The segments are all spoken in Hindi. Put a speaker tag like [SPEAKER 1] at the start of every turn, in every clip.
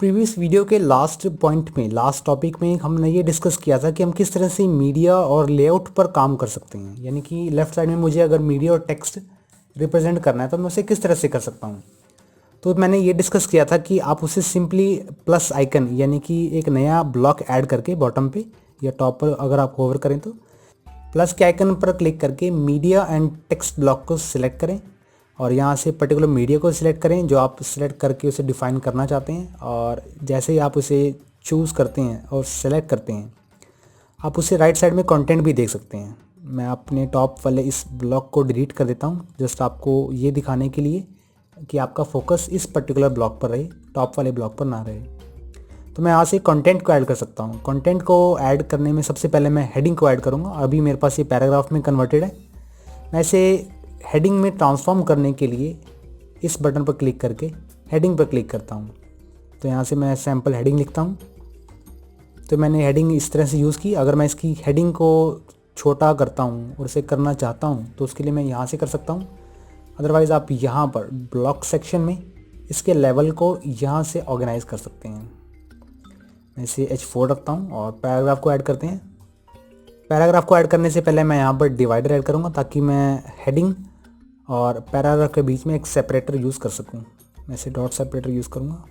[SPEAKER 1] प्रीवियस वीडियो के लास्ट पॉइंट में लास्ट टॉपिक में हमने ये डिस्कस किया था कि हम किस तरह से मीडिया और लेआउट पर काम कर सकते हैं। यानी कि लेफ़्ट साइड में मुझे अगर मीडिया और टेक्स्ट रिप्रेजेंट करना है तो मैं उसे किस तरह से कर सकता हूँ। तो मैंने ये डिस्कस किया था कि आप उसे सिंपली प्लस आइकन यानी कि एक नया ब्लॉक ऐड करके बॉटम पे या टॉप पर अगर आप होवर करें तो प्लस के आइकन पर क्लिक करके मीडिया एंड टेक्स्ट ब्लॉक को सिलेक्ट करें और यहाँ से पर्टिकुलर मीडिया को सिलेक्ट करें जो आप सिलेक्ट करके उसे डिफ़ाइन करना चाहते हैं। और जैसे ही आप उसे चूज़ करते हैं और सेलेक्ट करते हैं आप उसे राइट साइड में कंटेंट भी देख सकते हैं। मैं अपने टॉप वाले इस ब्लॉक को डिलीट कर देता हूँ जस्ट आपको ये दिखाने के लिए कि आपका फोकस इस पर्टिकुलर ब्लॉक पर रहे, टॉप वाले ब्लॉक पर ना रहे। तो मैं यहाँ से कंटेंट को ऐड कर सकता हूँ। कंटेंट को ऐड करने में सबसे पहले मैं हेडिंग को ऐड करूँगा। अभी मेरे पास ये पैराग्राफ में कन्वर्टेड है। मैं इसे हेडिंग में ट्रांसफॉर्म करने के लिए इस बटन पर क्लिक करके हेडिंग पर क्लिक करता हूँ। तो यहाँ से मैं सैम्पल हेडिंग लिखता हूँ। तो मैंने हेडिंग इस तरह से यूज़ की। अगर मैं इसकी हेडिंग को छोटा करता हूँ और इसे करना चाहता हूँ तो उसके लिए मैं यहाँ से कर सकता हूँ। अदरवाइज़ आप यहाँ पर ब्लॉक सेक्शन में इसके लेवल को यहाँ से ऑर्गेनाइज कर सकते हैं। मैं इसे H4 रखता हूँ और पैराग्राफ को ऐड करते हैं। पैराग्राफ को ऐड करने से पहले मैं यहाँ पर डिवाइडर ऐड करूँगा ताकि मैं हेडिंग और पैराग्राफ के बीच में एक सेपरेटर यूज़ कर सकूँ। मैं इसे डॉट सेपरेटर यूज़ करूँगा।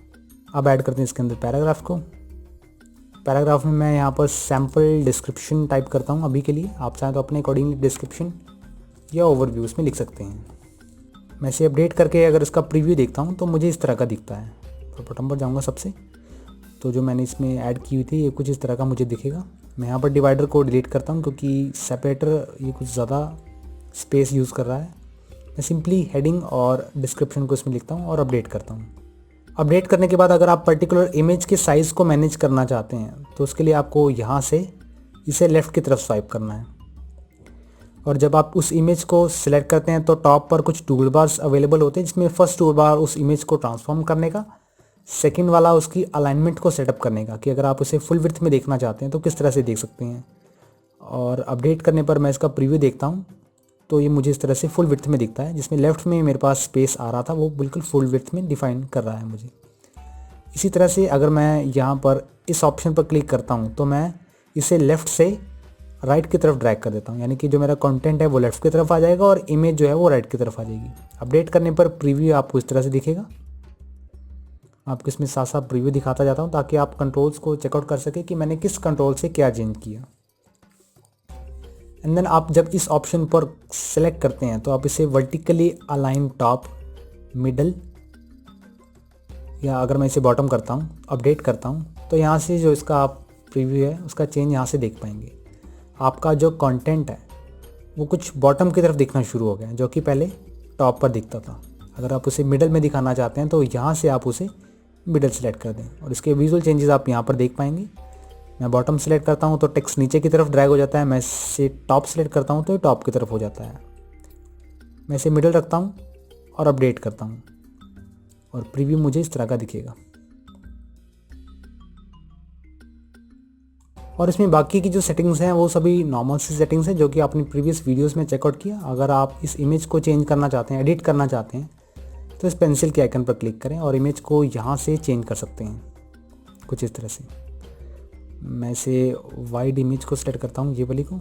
[SPEAKER 1] अब ऐड करते हैं इसके अंदर पैराग्राफ को। पैराग्राफ में मैं यहाँ पर सैम्पल डिस्क्रिप्शन टाइप करता हूँ अभी के लिए। आप चाहें तो अपने अकॉर्डिंगली डिस्क्रिप्शन या ओवरव्यू इसमें लिख सकते हैं। मैं इसे अपडेट करके अगर इसका प्रीव्यू देखता हूँ तो मुझे इस तरह का दिखता है। तो बटन पर जाऊँगा सबसे, तो जो मैंने इसमें ऐड की हुई थी ये कुछ इस तरह का मुझे दिखेगा। मैं यहाँ पर डिवाइडर को डिलीट करता हूँ क्योंकि सेपरेटर ये कुछ ज़्यादा स्पेस यूज़ कर रहा है। मैं सिंपली हेडिंग और डिस्क्रिप्शन को इसमें लिखता हूँ और अपडेट करता हूँ। अपडेट करने के बाद अगर आप पर्टिकुलर इमेज के साइज़ को मैनेज करना चाहते हैं तो उसके लिए आपको यहाँ से इसे लेफ़्ट की तरफ स्वाइप करना है। और जब आप उस इमेज को सिलेक्ट करते हैं तो टॉप पर कुछ टूल बार्स अवेलेबल होते हैं जिसमें फर्स्ट टूल बार उस इमेज को ट्रांसफॉर्म करने का, सेकंड वाला उसकी अलाइनमेंट को सेटअप करने का कि अगर आप उसे फुल विड्थ में देखना चाहते हैं तो किस तरह से देख सकते हैं। और अपडेट करने पर मैं इसका प्रीव्यू देखता हूँ तो ये मुझे इस तरह से फुल विड्थ में दिखता है। जिसमें लेफ़्ट में मेरे पास स्पेस आ रहा था वो बिल्कुल फुल विड्थ में डिफ़ाइन कर रहा है मुझे। इसी तरह से अगर मैं यहाँ पर इस ऑप्शन पर क्लिक करता हूँ तो मैं इसे लेफ़्ट से राइट की तरफ ड्रैग कर देता हूँ। यानी कि जो मेरा कंटेंट है वो लेफ़्ट की तरफ आ जाएगा और इमेज जो है वो राइट की तरफ आ जाएगी। अपडेट करने पर प्रीव्यू आपको इस तरह से दिखेगा। आपको इसमें साथ साथ प्रीव्यू दिखाता जाता हूँ ताकि आप कंट्रोल्स को चेकआउट कर सके कि मैंने किस कंट्रोल से क्या चेंज किया। एंड देन आप जब इस ऑप्शन पर सेलेक्ट करते हैं तो आप इसे वर्टिकली अलाइन टॉप, मिडल, या अगर मैं इसे बॉटम करता हूँ, अपडेट करता हूँ तो यहाँ से जो इसका आप प्रीव्यू है उसका चेंज यहाँ से देख पाएंगे। आपका जो कंटेंट है वो कुछ बॉटम की तरफ दिखना शुरू हो गया जो कि पहले टॉप पर दिखता था। अगर आप उसे मिडल में दिखाना चाहते हैं तो यहाँ से आप उसे मिडल सेलेक्ट कर दें और इसके विजुअल चेंजेस आप यहाँ पर देख पाएंगे। मैं बॉटम सेलेक्ट करता हूँ तो टेक्स्ट नीचे की तरफ ड्रैग हो जाता है। मैं इसे टॉप सेलेक्ट करता हूँ तो ये टॉप की तरफ हो जाता है। मैं इसे मिडल रखता हूँ और अपडेट करता हूँ और प्रीव्यू मुझे इस तरह का दिखेगा। और इसमें बाकी की जो सेटिंग्स हैं वो सभी नॉर्मल सी सेटिंग्स हैं जो कि आपने प्रीवियस वीडियोस में चेकआउट किया। अगर आप इस इमेज को चेंज करना चाहते हैं, एडिट करना चाहते हैं तो इस पेंसिल के आइकन पर क्लिक करें और इमेज को यहाँ से चेंज कर सकते हैं कुछ इस तरह से। मैं इसे वाइड इमेज को सिलेक्ट करता हूँ, ये वाली को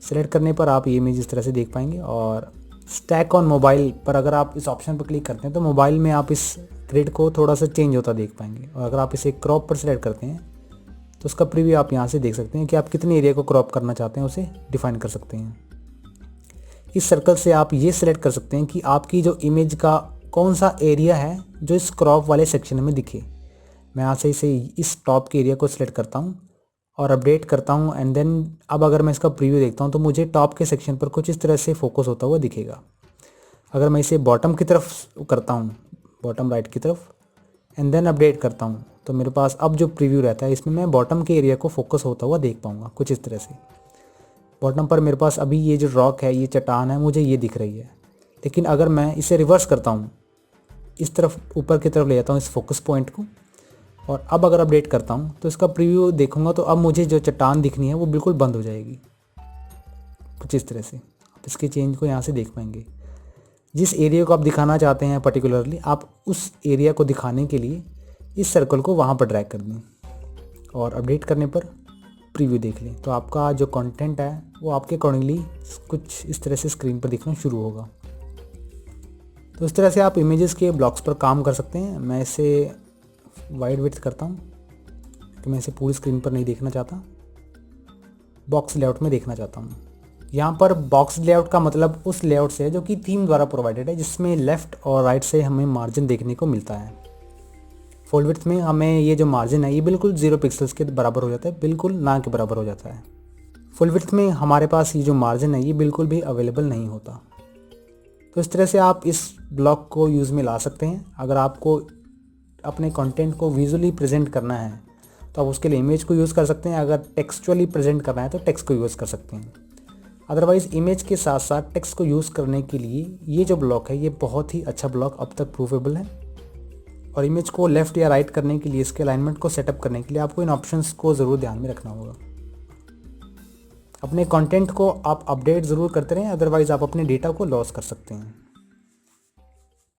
[SPEAKER 1] सिलेक्ट करने पर आप ये इमेज इस तरह से देख पाएंगे। और स्टैक ऑन मोबाइल पर अगर आप इस ऑप्शन पर क्लिक करते हैं तो मोबाइल में आप इस ग्रिड को थोड़ा सा चेंज होता देख पाएंगे। और अगर आप इसे क्रॉप पर सिलेक्ट करते हैं तो उसका प्रीव्यू आप यहाँ से देख सकते हैं कि आप कितने एरिया को क्रॉप करना चाहते हैं उसे डिफाइन कर सकते हैं। इस सर्कल से आप ये सिलेक्ट कर सकते हैं कि आपकी जो इमेज का कौन सा एरिया है जो इस क्रॉप वाले सेक्शन में दिखे। मैं यहाँ से इसे इस टॉप के एरिया को सिलेक्ट करता हूँ और अपडेट करता हूँ। एंड देन अब अगर मैं इसका प्रीव्यू देखता हूँ तो मुझे टॉप के सेक्शन पर कुछ इस तरह से फोकस होता हुआ दिखेगा। अगर मैं इसे बॉटम की तरफ करता हूँ, बॉटम राइट की तरफ, एंड देन अपडेट करता हूँ तो मेरे पास अब जो प्रीव्यू रहता है इसमें मैं बॉटम के एरिया को फोकस होता हुआ देख पाऊँगा कुछ इस तरह से। बॉटम पर मेरे पास अभी ये जो रॉक है, ये चट्टान है, मुझे ये दिख रही है। लेकिन अगर मैं इसे रिवर्स करता हूँ, इस तरफ ऊपर की तरफ ले जाता हूँ इस फोकस पॉइंट को, और अब अगर अपडेट करता हूँ तो इसका प्रीव्यू देखूंगा तो अब मुझे जो चट्टान दिखनी है वो बिल्कुल बंद हो जाएगी कुछ इस तरह से। आप इसके चेंज को यहाँ से देख पाएंगे। जिस एरिया को आप दिखाना चाहते हैं पर्टिकुलरली, आप उस एरिया को दिखाने के लिए इस सर्कल को वहाँ पर ड्रैग कर दें और अपडेट करने पर प्रीव्यू देख लें तो आपका जो कंटेंट है वो आपके अकॉर्डिंगली कुछ इस तरह से स्क्रीन पर दिखना शुरू होगा। तो इस तरह से आप इमेजेस के ब्लॉक्स पर काम कर सकते हैं। मैं इसे वाइड विड्थ करता हूँ कि मैं इसे पूरी स्क्रीन पर नहीं देखना चाहता, बॉक्स लेआउट में देखना चाहता हूँ। यहाँ पर बॉक्स लेआउट का मतलब उस लेआउट से है जो कि थीम द्वारा प्रोवाइडेड है, जिसमें लेफ़्ट और राइट से हमें मार्जिन देखने को मिलता है। फुल विड्थ में हमें ये जो मार्जिन है ये बिल्कुल 0 पिक्सल्स के बराबर हो जाता है, बिल्कुल ना के बराबर हो जाता है। फुल विड्थ में हमारे पास ये जो मार्जिन है ये बिल्कुल भी अवेलेबल नहीं होता। तो इस तरह से आप इस ब्लॉक को यूज़ में ला सकते हैं। अगर आपको अपने कंटेंट को विजुअली प्रेजेंट करना है तो आप उसके लिए इमेज को यूज़ कर सकते हैं। अगर टेक्सचुअली प्रेजेंट करना है तो टेक्स्ट को यूज़ कर सकते हैं। अदरवाइज़ इमेज के साथ साथ टेक्स्ट को यूज़ करने के लिए ये जो ब्लॉक है ये बहुत ही अच्छा ब्लॉक अब तक प्रूवेबल है। और इमेज को लेफ़्ट या राइट करने के लिए, इसके अलाइनमेंट को सेटअप करने के लिए आपको इन ऑप्शंस को ज़रूर ध्यान में रखना होगा। अपने कंटेंट को आप अपडेट ज़रूर करते रहें, अदरवाइज़ आप अपने डेटा को लॉस कर सकते हैं।